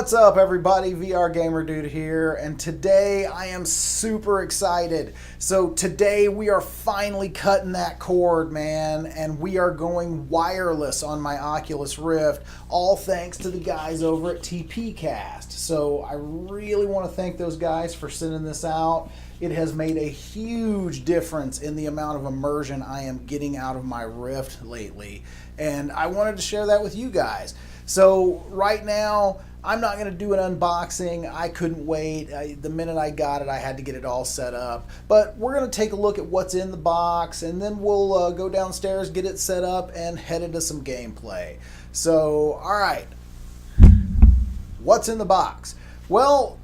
What's up, everybody? VR Gamer Dude here, and today I am super excited. So today we are finally cutting that cord, man, and we are going wireless on my Oculus Rift, all thanks to the guys over at TPCast. So I really want to thank those guys for sending this out. It has made a huge difference in the amount of immersion I am getting out of my Rift lately, and I wanted to share that with you guys. So right now, I'm not going to do an unboxing. I couldn't wait. The minute I got it, I had to get it all set up. But we're going to take a look at what's in the box, and then we'll go downstairs, get it set up, and head into some gameplay. So, all right. What's in the box? Well,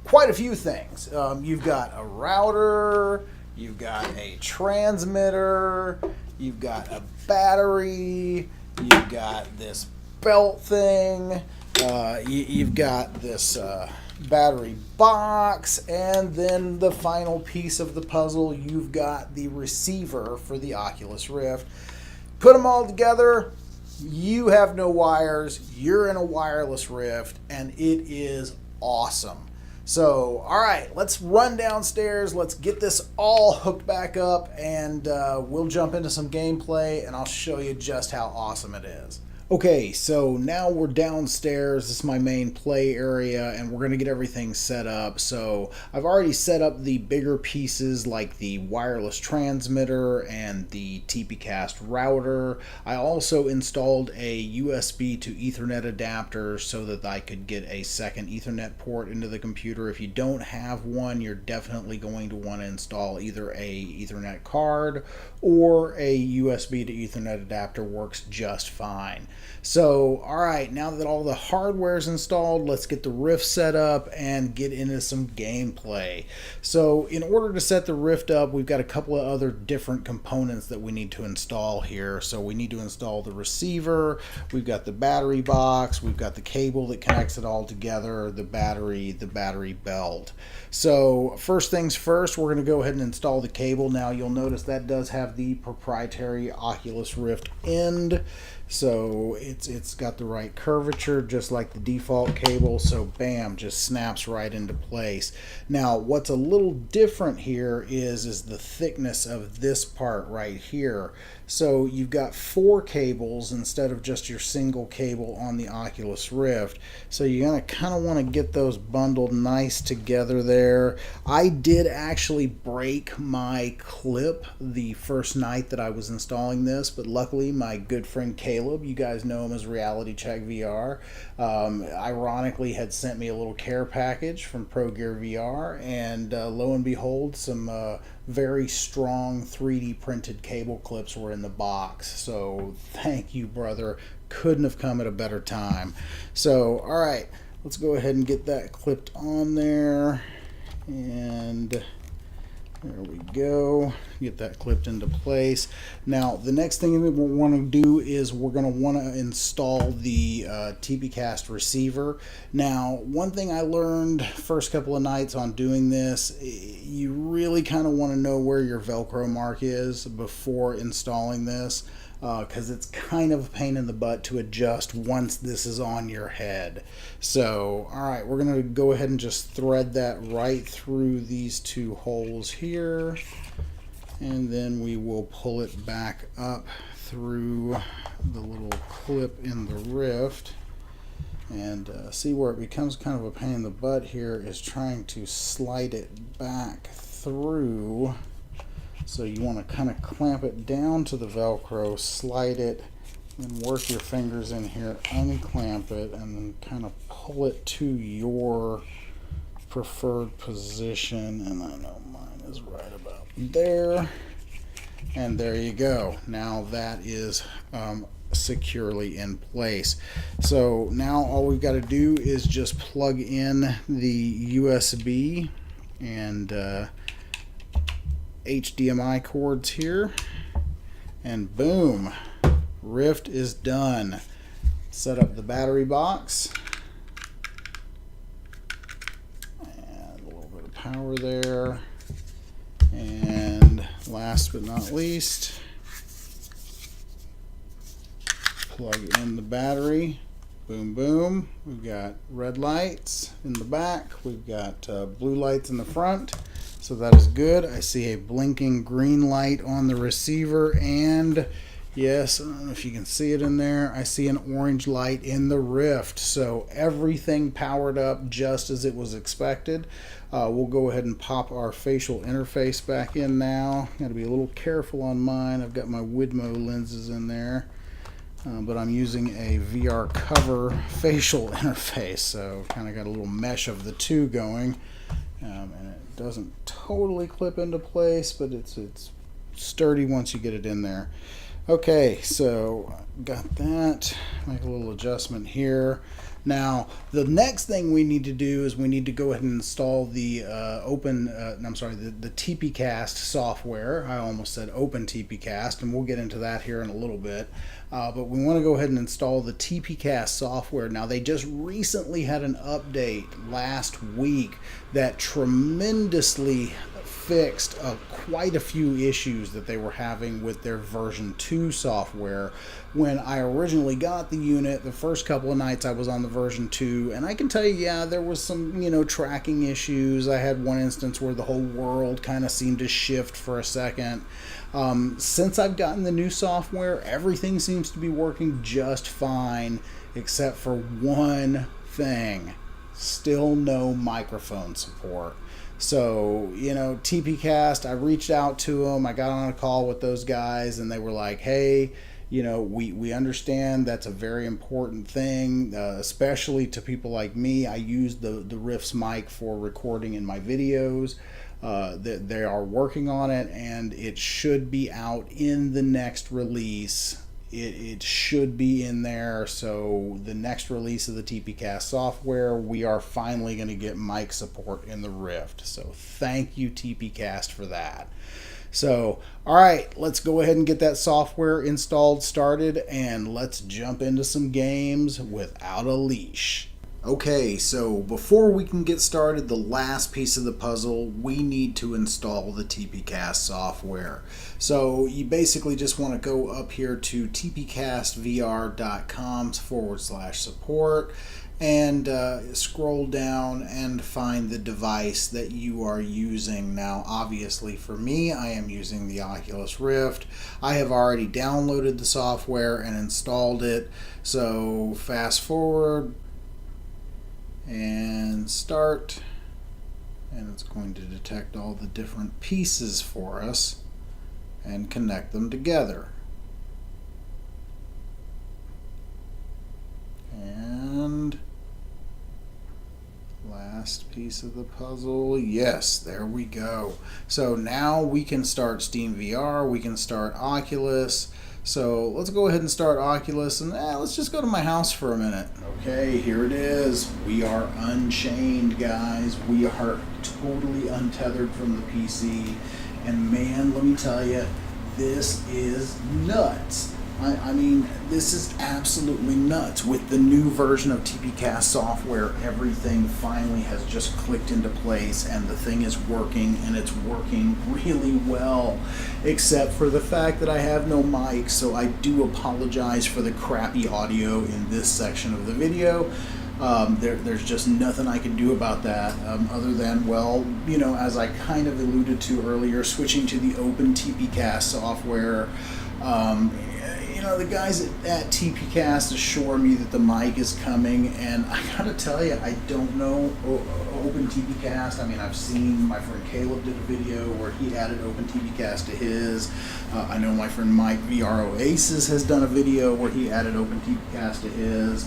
quite a few things. You've got a router, you've got a transmitter, you've got a battery, you've got this belt thing, you've got this battery box, and then the final piece of the puzzle, you've got the receiver for the Oculus Rift. Put them all together, you have no wires, you're in a wireless Rift, and it is awesome. So, all right, let's run downstairs, let's get this all hooked back up, and we'll jump into some gameplay, and I'll show you just how awesome it is. Okay, so now we're downstairs. This is my main play area, and we're going to get everything set up. So I've already set up the bigger pieces like the wireless transmitter and the TPCast router. I also installed a USB to Ethernet adapter so that I could get a second Ethernet port into the computer. If you don't have one, you're definitely going to want to install either a Ethernet card or a USB to Ethernet adapter. Works just fine. So, all right, now that all the hardware is installed, let's get the Rift set up and get into some gameplay. So, in order to set the Rift up, we've got a couple of other different components that we need to install here. So, we need to install the receiver, we've got the battery box, we've got the cable that connects it all together, the battery belt. So, first things first, we're going to go ahead and install the cable. Now, you'll notice that does have the proprietary Oculus Rift end. So it's got the right curvature, just like the default cable. So bam, just snaps right into place. Now what's a little different here is the thickness of this part right here. So you've got 4 cables instead of just your single cable on the Oculus Rift. So you're going to kind of want to get those bundled nice together there. I did actually break my clip the first night that I was installing this, but luckily my good friend Caleb, you guys know him as Reality Check VR, ironically had sent me a little care package from Pro Gear VR, and lo and behold, some very strong 3D printed cable clips were in the box. So thank you, brother. Couldn't have come at a better time. So all right, let's go ahead and get that clipped on there, and there we go. Get that clipped into place. Now the next thing that we'll want to do is we're going to want to install the TPCast receiver. Now one thing I learned first couple of nights on doing this, you really kind of want to know where your Velcro mark is before installing this, because it's kind of a pain in the butt to adjust once this is on your head. So all right, we're going to go ahead and just thread that right through these 2 holes here, and then we will pull it back up through the little clip in the Rift. And see where it becomes kind of a pain in the butt here is trying to slide it back through. So you want to kind of clamp it down to the Velcro, slide it, and work your fingers in here, unclamp it, and then kind of pull it to your preferred position. And I know mine is right about there. And there you go. Now that is securely in place. So now all we've got to do is just plug in the USB and HDMI cords here, and boom, Rift is done. Set up the battery box, and a little bit of power there, and last but not least, plug in the battery, Boom, boom. We've got red lights in the back. We've got blue lights in the front. So that is good. I see a blinking green light on the receiver, and yes, I don't know if you can see it in there, I see an orange light in the Rift. So everything powered up just as it was expected. We'll go ahead and pop our facial interface back in now. Got to be a little careful on mine. I've got my Widmo lenses in there. But I'm using a VR cover facial interface, so kind of got a little mesh of the two going, and it doesn't totally clip into place, but it's sturdy once you get it in there. Okay, so got that. Make a little adjustment here. Now, the next thing we need to do is we need to go ahead and install the the TPCast software. I almost said Open TPCast, and we'll get into that here in a little bit. But we want to go ahead and install the TPCast software. Now, they just recently had an update last week that tremendously fixed quite a few issues that they were having with their version 2 software. When I originally got the unit, the first couple of nights I was on the version 2, and I can tell you, yeah, there was some, tracking issues. I had one instance where the whole world kind of seemed to shift for a second. Since I've gotten the new software, everything seems to be working just fine, except for one thing. Still no microphone support. So, TPCast, I reached out to them. I got on a call with those guys, and they were like, hey, we understand that's a very important thing, especially to people like me. I use the Rift's mic for recording in my videos. They are working on it, and it should be out in the next release. It should be in there. So the next release of the TPCast software, we are finally going to get mic support in the Rift. So thank you, TPCast, for that. So, all right, let's go ahead and get that software installed, started, and let's jump into some games without a leash. Okay, so before we can get started, the last piece of the puzzle, we need to install the TPCast software. So you basically just want to go up here to tpcastvr.com/support and scroll down and find the device that you are using. Now, obviously for me, I am using the Oculus Rift. I have already downloaded the software and installed it. So fast forward and start, and it's going to detect all the different pieces for us and connect them together. And last piece of the puzzle, yes, there we go. So now we can start Steam VR, we can start Oculus. So let's go ahead and start Oculus, and let's just go to my house for a minute. Okay, here it is. We are unchained, guys. We are totally untethered from the PC. And man, let me tell you, this is nuts. I mean, this is absolutely nuts. With the new version of TPCast software, everything finally has just clicked into place, and the thing is working, and it's working really well, except for the fact that I have no mic, so I do apologize for the crappy audio in this section of the video. There's just nothing I can do about that other than, well, as I kind of alluded to earlier, switching to the Open TPCast software. The guys at TPCast assure me that the mic is coming, and I gotta tell you, I don't know Open TPCast. I mean, I've seen my friend Caleb did a video where he added Open TPCast to his. I know my friend Mike VR Oasis has done a video where he added Open TPCast to his.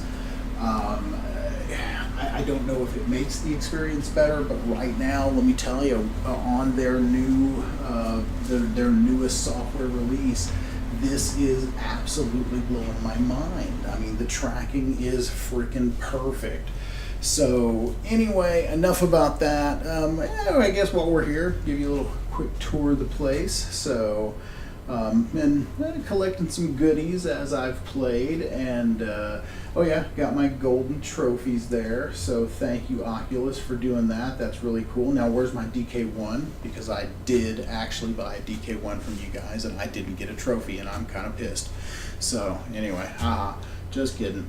I don't know if it makes the experience better, but right now, let me tell you, on their newest software release, this is absolutely blowing my mind. I mean, the tracking is freaking perfect. So anyway, enough about that. I guess while we're here, give you a little quick tour of the place. So, and collecting some goodies as I've played, and oh yeah, got my golden trophies there. So thank you, Oculus, for doing that. That's really cool. Now, where's my DK1? Because I did actually buy a DK1 from you guys, and I didn't get a trophy, and I'm kind of pissed. So anyway, haha, just kidding.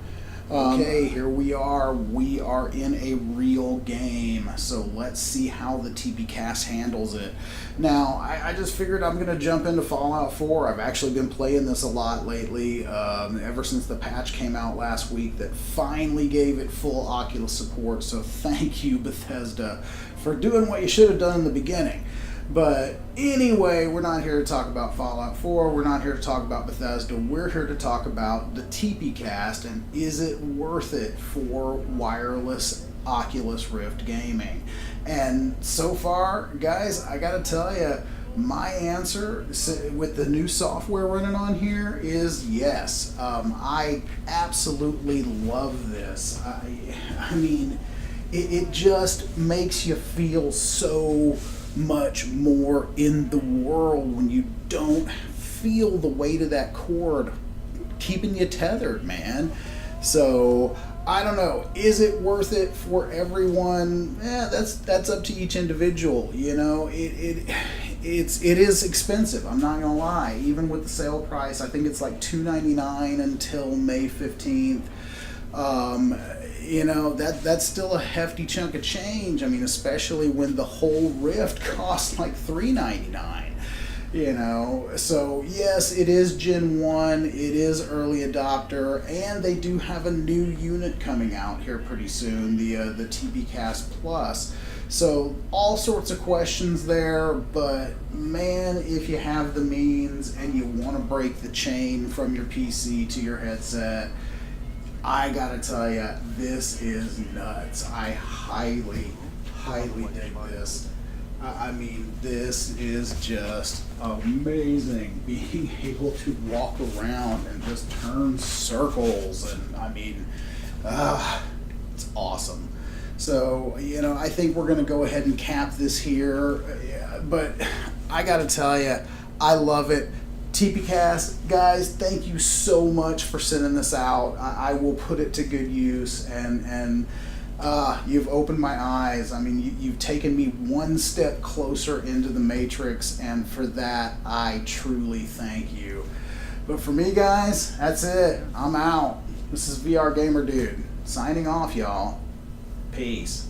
Okay, here we are. We are in a real game. So let's see how the TPCast handles it. Now, I just figured I'm going to jump into Fallout 4. I've actually been playing this a lot lately, ever since the patch came out last week that finally gave it full Oculus support. So thank you, Bethesda, for doing what you should have done in the beginning. But anyway, we're not here to talk about Fallout 4. We're not here to talk about Bethesda. We're here to talk about the TPCast and is it worth it for wireless Oculus Rift gaming? And so far, guys, I gotta tell you, my answer with the new software running on here is yes. I absolutely love this. I mean, it just makes you feel so much more in the world when you don't feel the weight of that cord keeping you tethered, man. So I don't know, is it worth it for everyone? That's up to each individual. You know, it is expensive, I'm not gonna lie. Even with the sale price, I think it's like $299 until May 15th. You know, that's still a hefty chunk of change. I mean, especially when the whole Rift costs like $399. You know, so yes, it is Gen 1, it is early adopter, and they do have a new unit coming out here pretty soon, the TPCast Plus. So all sorts of questions there, but man, if you have the means and you want to break the chain from your PC to your headset, I gotta tell you, this is nuts. I highly dig this. I mean, this is just amazing, being able to walk around and just turn circles, and I mean, it's awesome. So, you know, I think we're gonna go ahead and cap this here, but I gotta tell you, I love it. TPCast, guys, thank you so much for sending this out. I will put it to good use, and you've opened my eyes. I mean, you've taken me one step closer into the Matrix, and for that, I truly thank you. But for me, guys, that's it. I'm out. This is VR Gamer Dude, signing off, y'all. Peace.